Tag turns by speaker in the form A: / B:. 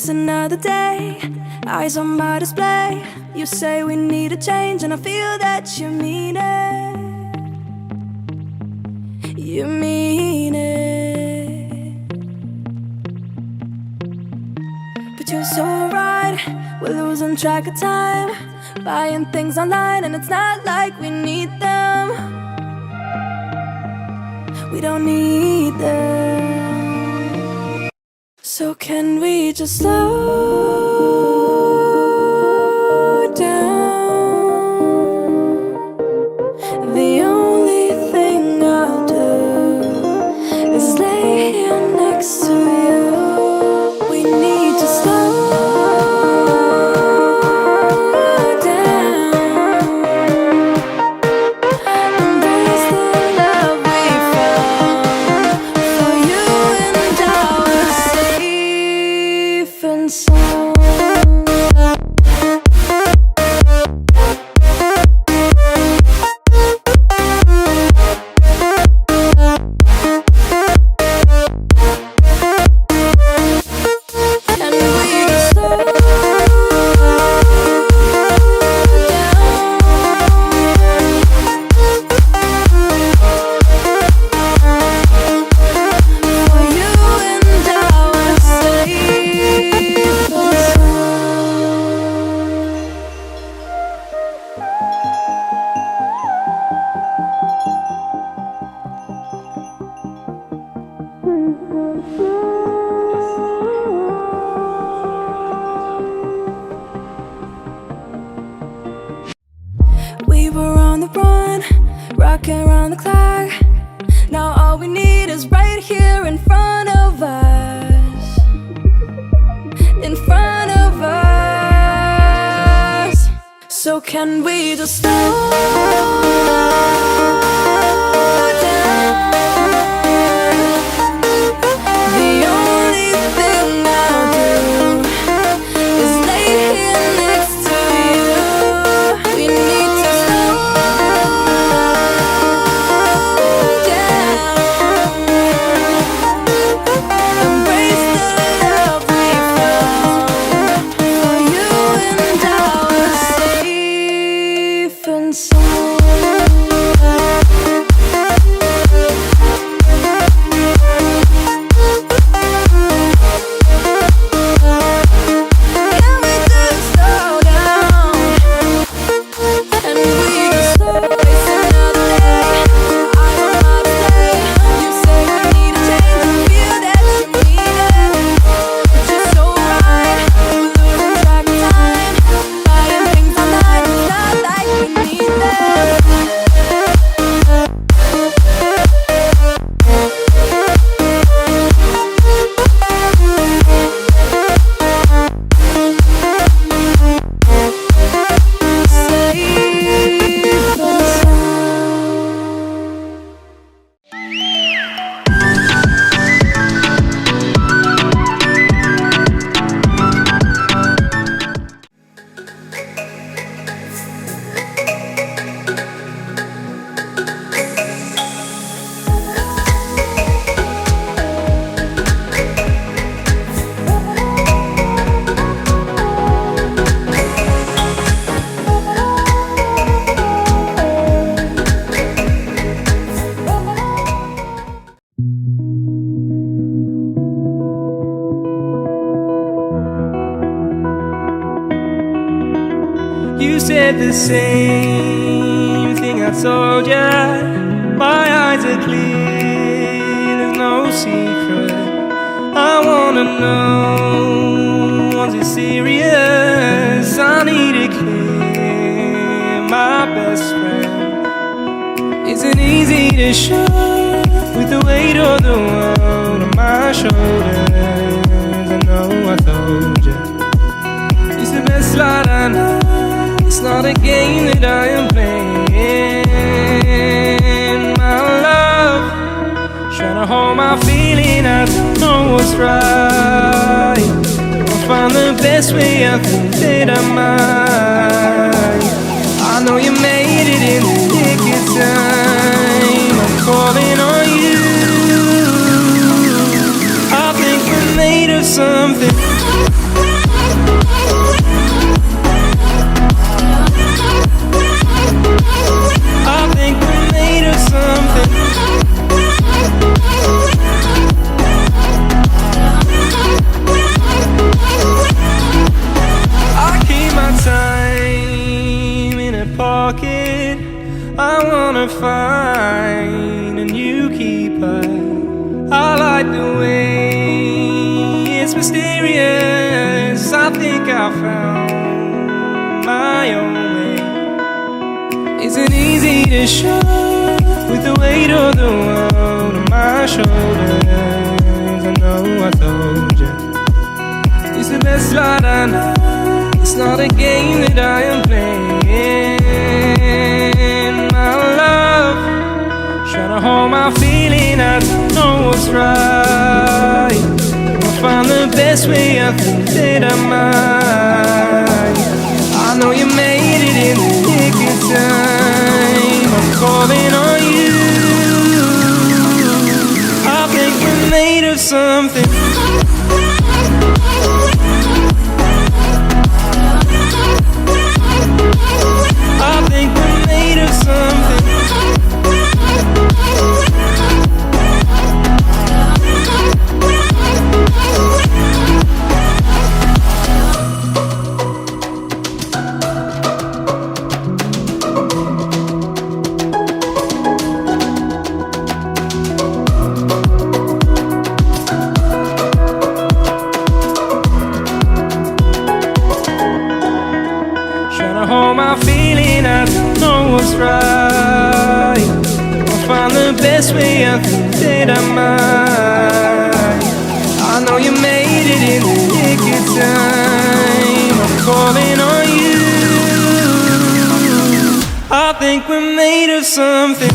A: It's another day, eyes on my display. You say we need a change, and I feel that you mean it. You mean it. But you're so right, we're losing track of time, buying things online, and it's not like we need them. We don't need them. So can we just slow down? The only thing I'll do is lay here next to you. We need to slow down. Embrace the love we found. For you and I were safe and sound. We were on the run, rocking around the clock. Now all we need is right here in front of us. In front of us. So can we just slow down? The only thing I'll do is lay here next to you. We need to slow down. Embrace the love we found. For you and I were safe and sound. Can we just slow down? And we just slow. It's another day, eyes on my display. You say we need a change, and feel that you mean it. But you're so right, we're losing track of time, buying things online, it's not like we need them.
B: You said the same thing I told ya. My eyes are clear, there's no secret. I wanna know, was it serious? I need it clear, my best friend. Isn't easy to show with the weight of the world on my shoulders. I know I told ya, it's the best light I know. It's not a game that I am playing. My love, trying to hold my feeling, I don't know what's right. I'll find the best way, I think that I might. I know you made it in the nick of time. I'm calling on you. I think we're made of something. wanna find a new keeper. I like the way it's mysterious. I think I found my own way. Isn't easy to show with the weight of the world on my shoulders. I know I told you it's the best light I know. It's not a game that I am playing. My love, trying to hold my feeling. I don't know what's right. I'll find the best way. I think that I might. I know you made it in the nick of time. I'm calling on you. I think we're made of something. I think we're made of something. Trying to hold my feeling, I don't know what's right. I'll find the best way, I think that I might. I know you made it in the nick of time. I'm calling on you. I think we're made of something.